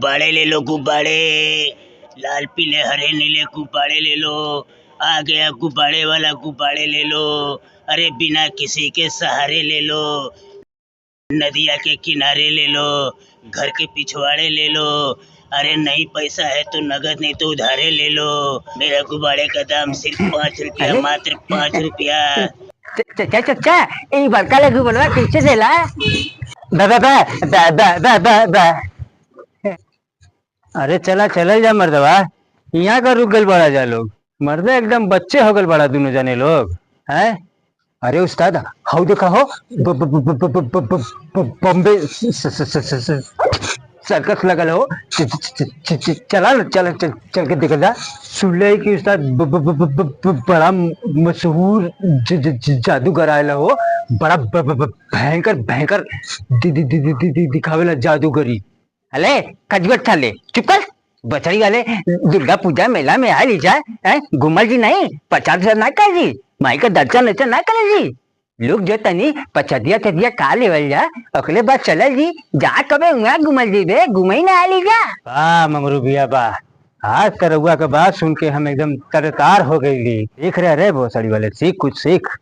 गुब्बारे ले लो, गुब्बारे लाल पीले हरे नीले गुब्बारे ले लो। आ गया गुब्बारे वाला, गुब्बारे ले लो। अरे बिना किसी के सहारे ले लो, नदिया के किनारे ले लो, घर के पिछवाड़े ले लो। अरे नहीं पैसा है तो नगद, नहीं तो उधारे ले लो। मेरा गुब्बारे का दाम सिर्फ 5 रुपया, मात्र 5 रुपया। चाचा ये बड़का लड्डू बनवा कैसे देला? बा बा बा बा बा बा बा बा। अरे चला चल जा मर्दवा, यहाँ का रुक गल बड़ा जा लोग। मर्दे एकदम बच्चे हो गल बड़ा दोनों जने लोग हैं। अरे उस्ताद हाउ देखा हो बॉम्बे सर्कस लगल हो, चला चल चल चल के देख जा। सुन ले कि उस्ताद बड़ा मशहूर जादूगर आयल हो, बड़ा भयंकर भयंकर दिखावेला जादूगरी। अले कजबत थाले चुप कर। बछड़ी वाले दुर्गा पूजा मेला में आ लीजा घूमल जी नहीं 50,000 ना कर जी, माई का दर्शन वर्शन ना करे जी। लोग जो तनी पचदिया चदिया का लेवल जा, अगले बार चलल जी जहाँ कबे उहाँ घूमल जी बे, घूमे ना आ लीजा। वाह मंगरू भैया वाह, आज तरहुआ का बात सुन के हम एकदम तरतार हो गई। देख रहे रे भोसड़ी वाले, सीख कुछ सीख।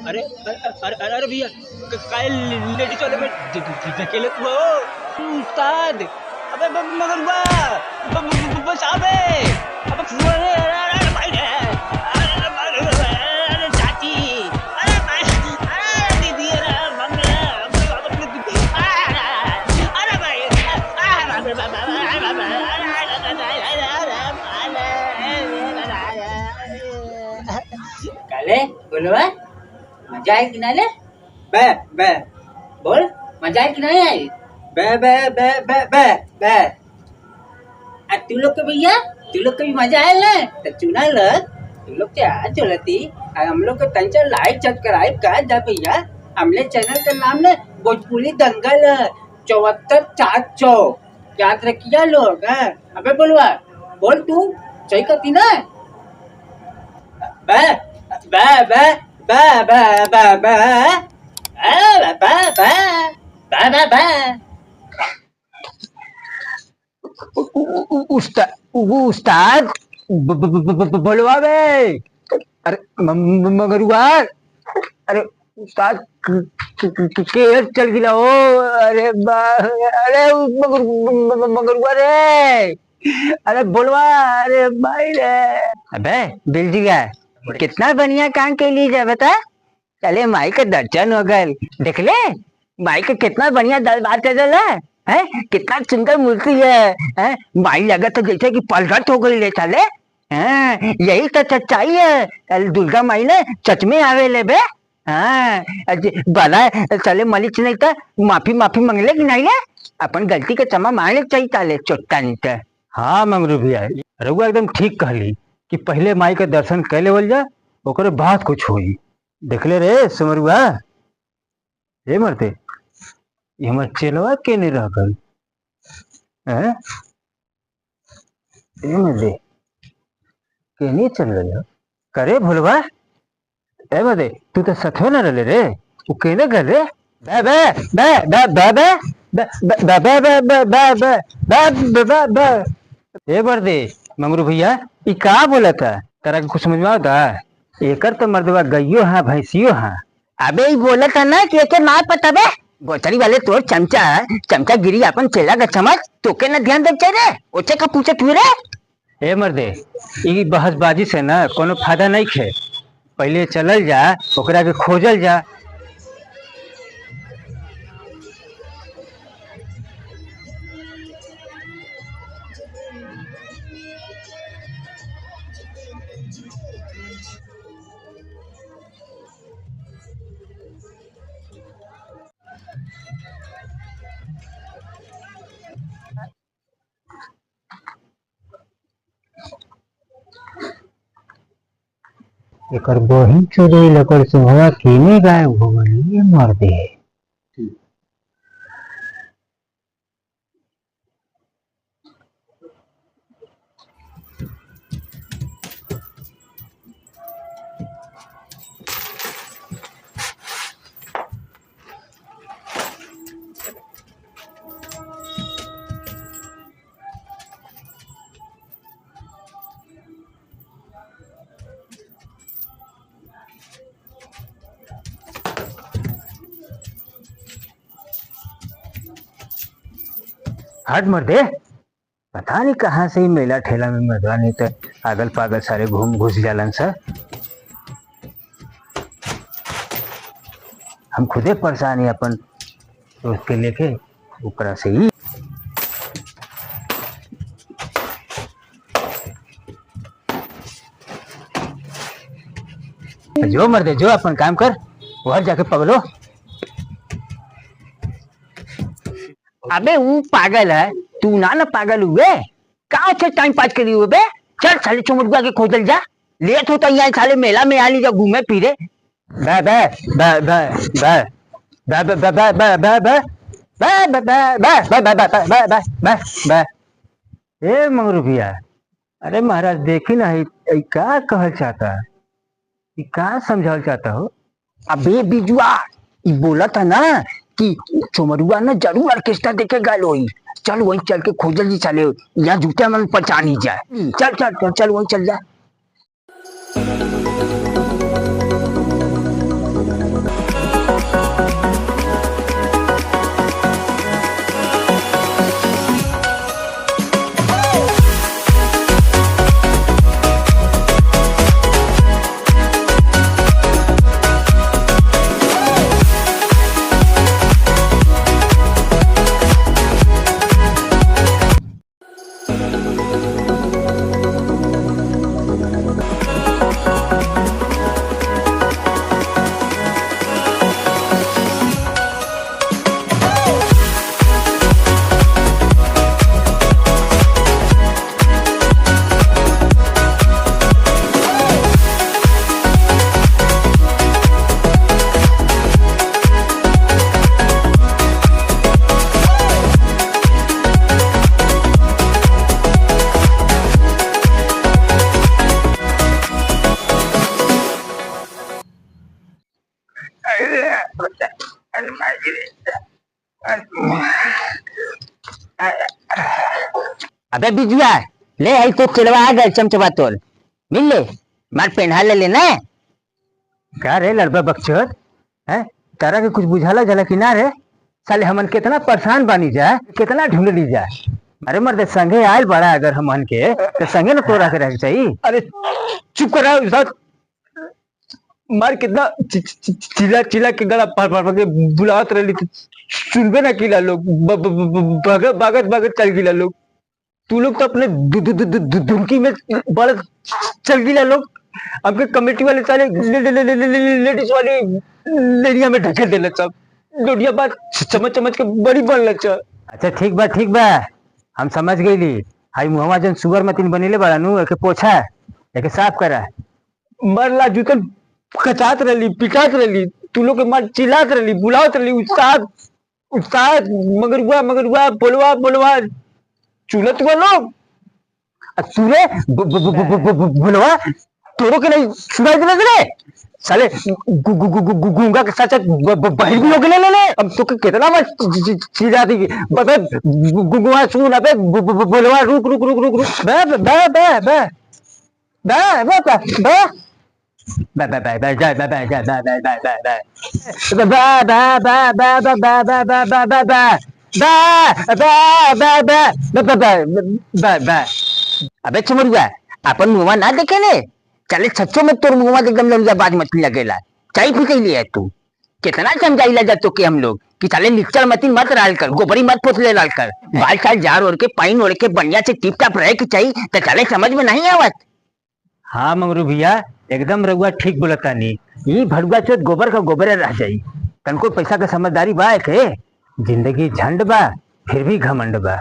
अरे अरे अरे भैया काय लेडीज वाले में धकेले तू हो उस्ताद। अबे मगर बस अबे अबे भाई अरे चाची, अरे भाई, अरे दीदी, अरे भाई काले बोलवा मजा आई कि नहीं? बे बे बोल मजा आई कि नहीं आई? बे बे बे बे बे बे। तू लोग के भैया, तू लोग के भी मजा आयल ना? तो चुना लग तू लोग क्या चलती हम लोग को तंचा लाइक सब्सक्राइब कर जा भैया। हमने चैनल का नाम ना भोजपुरी दंगल 74 400 याद रखिया लोग। अबे बोलवा बोल तू सही करती ना? बे बे बे बे बे बे बे बे बे बे बे। उस्ताद बोलवा बे। अरे मगरुआ, अरे उस्ताद के चल गिला हो। अरे अरे मगरुआ रे, अरे बोलवा, अरे भाई रे। अबे बिल जी गया कितना बढ़िया काम के लिए जा बता। चले माई का दर्शन हो गए, देख ले माई का कितना बढ़िया दरबार कर है, कितना सुंदर मूर्ति है। माई लगा तो जैसे कि पलट हो गई ले चले। यही तो सच्चाई है, दुर्गा माई ने सच में आवे ले बे। बना चले मलिक नहीं तो माफी माफी मांगले कि नहीं ले, अपन गलती के क्षमा मांगले चाहिए ताले चोट्टा नहीं तो। हाँ मंगरू भैया रउआ एकदम ठीक कहली कि पहले माई के दर्शन कर लेवल जा, ओकरे बाद कुछ होई। देखले रे समरुआ, ये मरते ये हमार चेलवा के नहीं रह गल हैं? ये मर्दे के नहीं चल रहा करे भोलवा। ए मर्दे तू तो सथवे न रले रे, वो केने गल रे? बे बे बे बे बे बे बे बे बे बे बे बे बे। ए मर्दे मंगरू भैया ये का बोला था, तेरा कुछ समझ में आता? एकर तो मर्दवा गइयो हाँ भैंसियो हाँ। अबे बोला था ना कि एके ना पता बे, बोतरी वाले तोर चमचा गिरी अपन चेला का चमच तोके ना ध्यान देते रे, ओचे का पूछे तू रे। ए मर्दे ई बहसबाजी से ना कोनो फायदा नहीं खे, पहले चलल जा ओकरा के खोजल जा। एकर बहिन चोरी लकर सुहवा केने गायब हो गई ये मर दे। हट मर दे। पता नहीं कहाँ से ही मेला ठेला में मरवा नहीं तो पागल पागल सारे घूम घुस जालन सर। हम खुदे परेशान है अपन दोस्त के लेके ऊपर से ही। जो मर दे जो अपन काम कर वहां जाके पगलो। अबे वो पागल है, तू ना पागल हुए कहाँ से टाइम पास करी हुए बे। चल साले चुमुड़ुआ के खोजल जा, लेट होता यहाँ साले मेला में आ ली जा घूमे फिरे। बे बे बे बे बे बे बे बे बे बे बे बे बे बे बे बे बे बे। ए मंगरू भैया, अरे महाराज देखी ना क्या कहल चाहता है, क्या समझाल चाहता हो। अबे बिजुआ बोला था ना कि चुमरुआ ना जरूर ऑर्केस्ट्रा देखे गए होई। चल वहीं चल के खोजल जी चले, यहाँ जूते मन पहचान ही जाए। चल चल चल चल वहीं चल जा। अबे बिजुआ ले आई तो चिलवा आ गए चमचबा तोल मिल ले मार पेन्हा ले लेना। क्या रे लड़बा बकचोद है, तारा के कुछ बुझाला जला कि ना रे। साले हमन कितना परेशान बानी जाए, कितना ढूंढ ली जाए। अरे मर्द संगे आयल बड़ा अगर हमन के तो संगे ना तोरा के रह चाहिए। अरे चुप करा, मार कितना चिल्ला चिल्ला के गला पार पार के बुलावत रही थी, सुनबे ना किला लोग भागत भागत चल गिला लोग। तू लोग तो अपने धुमकी में बड़ा चल गिला लोग। हमके कमेटी वाले साले लेडीज वाले लेडिया में ढके देले सब लोडिया बात चमच चमच के बड़ी बन लच। अच्छा ठीक बा हम समझ गईली। हाई मुहम्मद जन सुगर मतीन बनीले बड़ा नु एके पोछा एके साफ करा। मरला जूतन कचात रही पिटात रही, तू लोग के मार चिल्लात रही बुलावत रही। उस्ताद उस्ताद मगरुआ बोलवा बोलवा चूलत हुआ लोग। तूने बोलवा तोरो के नहीं सुनाई देने रे साले गूंगा के साथ बाहर भी लोग ले ले। अब तो कितना बार चिल्ला दी बस गुंगवा सुन। अबे बोलवा रुक रुक रुक रुक रुक बे बे बे बे बे बे बे बे अबे चमड़ुआ अपन मुँह ना देखे ले चले सच्चो में तोर मुँह एकदम लंबिया बाज मछली लगेला। चाय पी के लिए तू कितना समझाइला जा तो कि हम लोग कि साले लिक्चर मतीन मत डाल कर, गोबरी मत पोत ले डाल कर, बाल साल जार ओढ़ के पाइन ओढ़ के बढ़िया से टिप टाप रहे की चाहिए तो साले समझ में नहीं आवत। हाँ मंगरू भैया एकदम रघुआ ठीक बोलता नहीं। ये भड़ुआ चोत गोबर का गोबर रह जाई। तनको पैसा का समझदारी बा के जिंदगी झंड बा फिर भी घमंड बा।